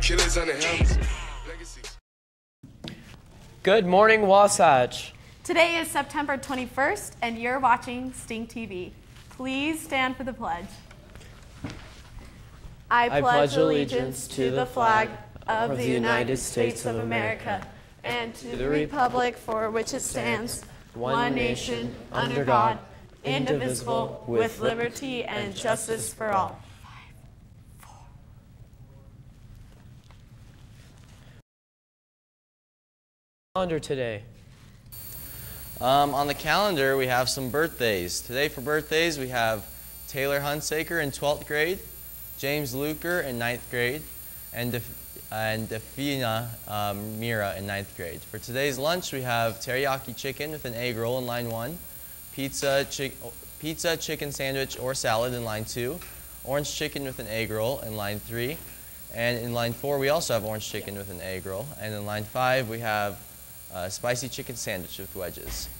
Killers on the helmets. Legacies. Good morning, Wasatch. Today is September 21st, and you're watching Sting TV. Please stand for the pledge. I pledge allegiance to the flag of the United States of America and to the republic for which it stands, one nation, under God, indivisible, with liberty and justice for all. Calendar today. On the calendar, we have some birthdays. Today for birthdays, we have Taylor Hunsaker in 12th grade, James Luker in 9th grade, and Defina Mira in 9th grade. For today's lunch, we have teriyaki chicken with an egg roll in line 1, pizza, chicken sandwich or salad in line 2, orange chicken with an egg roll in line 3, and in line 4, we also have orange chicken with an egg roll, and in line 5, we have spicy chicken sandwich with wedges.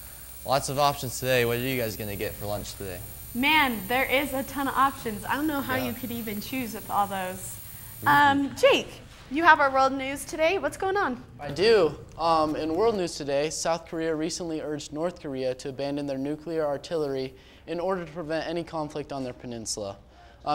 Lots of options today. What are you guys going to get for lunch today? Man, there is a ton of options. I don't know how you could even choose with all those. Jake, you have our world news today. What's going on? I do. In world news today, South Korea recently urged North Korea to abandon their nuclear artillery in order to prevent any conflict on their peninsula.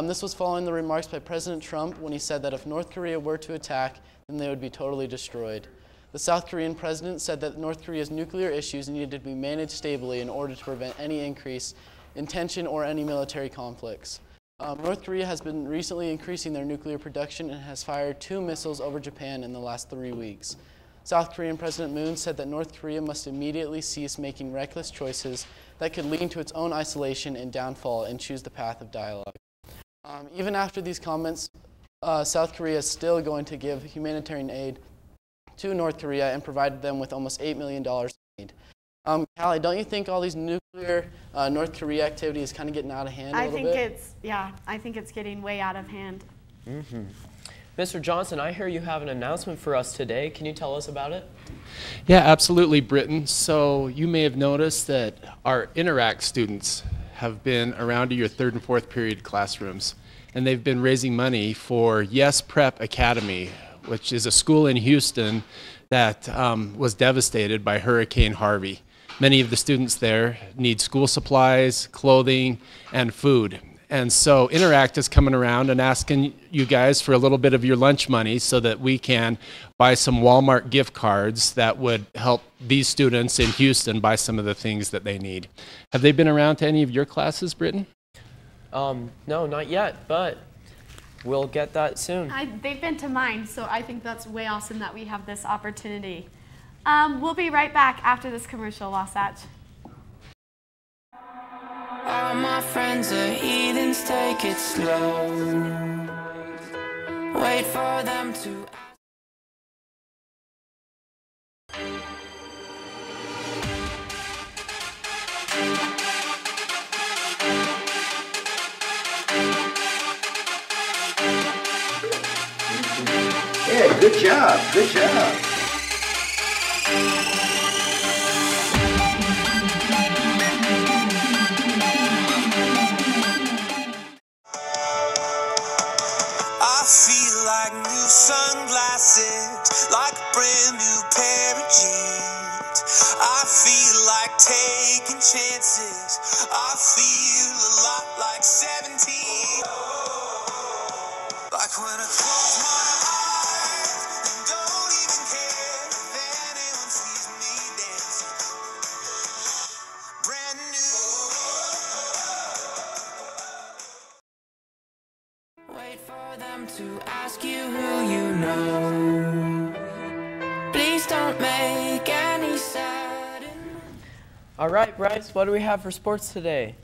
This was following the remarks by President Trump when he said that if North Korea were to attack, then they would be totally destroyed. The South Korean president said that North Korea's nuclear issues needed to be managed stably in order to prevent any increase in tension or any military conflicts. North Korea has been recently increasing their nuclear production and has fired 2 missiles over Japan in the last 3 weeks. South Korean President Moon said that North Korea must immediately cease making reckless choices that could lead to its own isolation and downfall and choose the path of dialogue. Even after these comments, South Korea is still going to give humanitarian aid to North Korea and provided them with almost $8 million in aid. Callie, don't you think all these nuclear North Korea activity is kind of getting out of hand a little bit? I think it's getting way out of hand. Mr. Johnson, I hear you have an announcement for us today. Can you tell us about it? Yeah, absolutely, Britton. So you may have noticed that our Interact students have been around to your 3rd and 4th period classrooms, and they've been raising money for Yes Prep Academy, which is a school in Houston that was devastated by Hurricane Harvey. Many of the students there need school supplies, clothing, and food. And so Interact is coming around and asking you guys for a little bit of your lunch money so that we can buy some Walmart gift cards that would help these students in Houston buy some of the things that they need. Have they been around to any of your classes, Britton? No, not yet, but we'll get that soon. They've been to mine, so I think that's way awesome that we have this opportunity. We'll be right back after this commercial, Wasatch. All my friends are heathens, take it slow. Wait for them to. Yeah, good job, good job. I feel like new sunglasses, like a brand new pair of jeans. I feel like taking chances. I feel a lot like 17. Like when I close my eyes and don't even care if anyone sees me dancing. Brand new. Wait for them to ask you who you know. Please don't make any sudden. All right, Bryce, what do we have for sports today?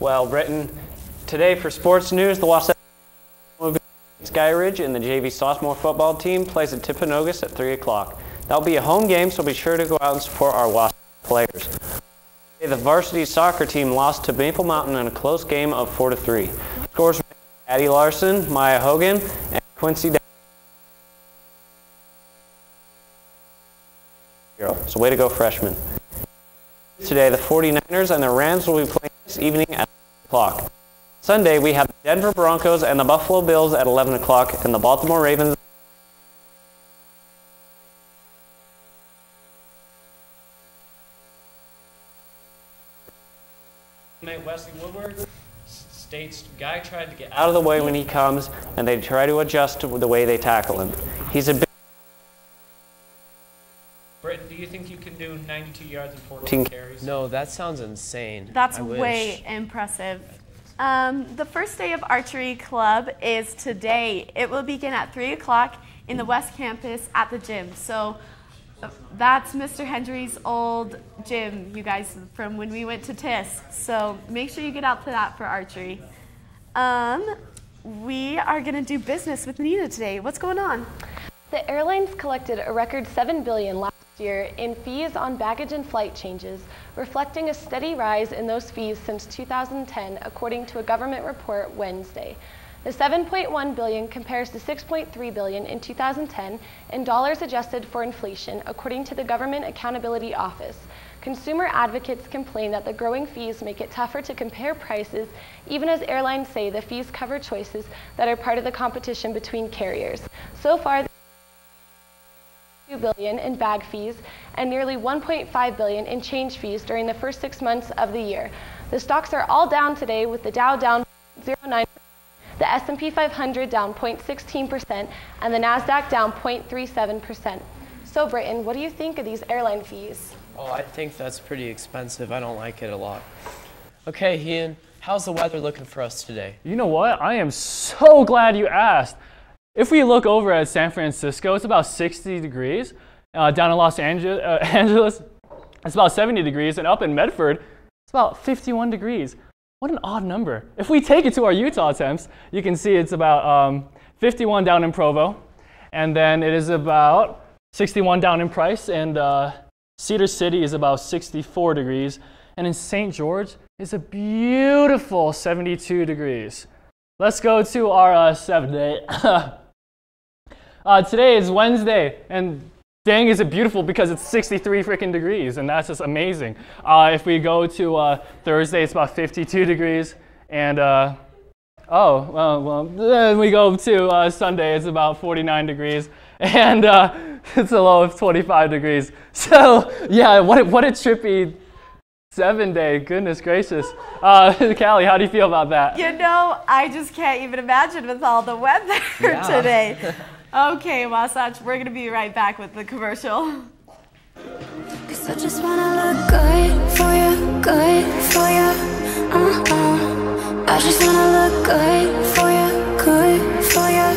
Well, Britton, today for sports news, the Wasatch Skyridge and the JV sophomore football team plays at Timpanogos at 3 o'clock. That'll be a home game, so be sure to go out and support our Wasatch players. The varsity soccer team lost to Maple Mountain in a close game of 4-3. Scores were Addie Larson, Maya Hogan, and Quincy. So way to go, freshmen. Today, the 49ers and the Rams will be playing this evening at 6 o'clock. Sunday, we have the Denver Broncos and the Buffalo Bills at 11 o'clock, and the Baltimore Ravens Wesley Woodward states, guy tried to get out of the way when he comes, and they try to adjust to the way they tackle him. He's a big... Britton, do you think you can do 92 yards and 14 carries? No, that sounds insane. That's way impressive. The first day of archery club is today. It will begin at 3 o'clock in the West Campus at the gym. So that's Mr. Hendry's old gym, you guys, from when we went to TIS. So make sure you get out to that for archery. We are going to do business with Nina today. What's going on? The airlines collected a record $7 billion last year in fees on baggage and flight changes, reflecting a steady rise in those fees since 2010, according to a government report Wednesday. The $7.1 billion compares to $6.3 billion in 2010 in dollars adjusted for inflation, according to the Government Accountability Office. Consumer advocates complain that the growing fees make it tougher to compare prices, even as airlines say the fees cover choices that are part of the competition between carriers. So far, $2 billion in bag fees and nearly $1.5 billion in change fees during the first 6 months of the year. The stocks are all down today, with the Dow down 0.09%, the S&P 500 down 0.16%, and the NASDAQ down 0.37%. So, Britton, what do you think of these airline fees? Oh, I think that's pretty expensive. I don't like it a lot. Okay, Ian, how's the weather looking for us today? You know what? I am so glad you asked. If we look over at San Francisco, it's about 60 degrees. Down in Los Angeles, it's about 70 degrees. And up in Medford, it's about 51 degrees. What an odd number. If we take it to our Utah temps, you can see it's about 51 down in Provo. And then it is about 61 down in Price. And Cedar City is about 64 degrees. And in St. George, it's a beautiful 72 degrees. Let's go to our 7-day. Today is Wednesday, and dang is it beautiful because it's 63 freaking degrees, and that's just amazing. If we go to Thursday, it's about 52 degrees, and then we go to Sunday, it's about 49 degrees, and it's a low of 25 degrees. So yeah, what a trippy 7-day, goodness gracious. Callie, how do you feel about that? You know, I just can't even imagine with all the weather today. Okay, Wasatch, we're going to be right back with the commercial. 'Cause I just wanna look good for you, good for you. I just wanna look good for you, good for you.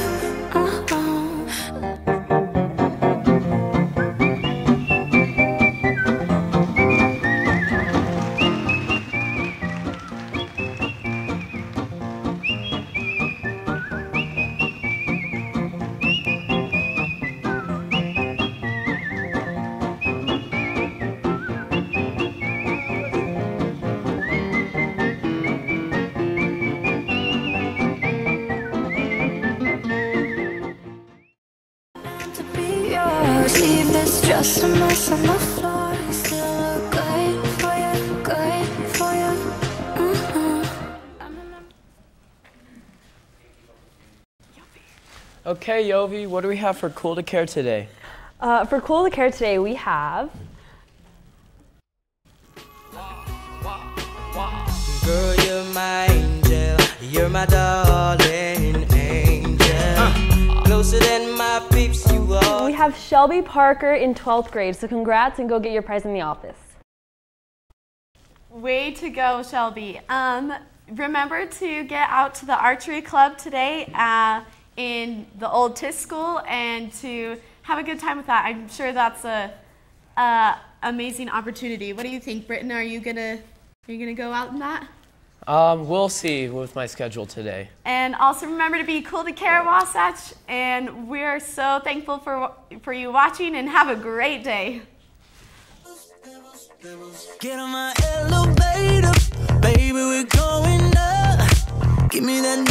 Leave this just a mess on the floor. Still look good for you, good for you. Okay, Yovi, what do we have for Cool to Care today? For Cool to Care today, we have... Girl, you're my angel. You're my darling angel. Closer than my peeps, you are. We have Shelby Parker in 12th grade, so congrats and go get your prize in the office. Way to go, Shelby. Remember to get out to the archery club today in the old TIS school and to have a good time with that. I'm sure that's a amazing opportunity. What do you think, Britton? Are you gonna go out in that? We'll see with my schedule today. And also remember to be cool to care, Wasatch. And we're so thankful for you watching, and have a great day. Get on my elevator, baby, we're going up. Give me that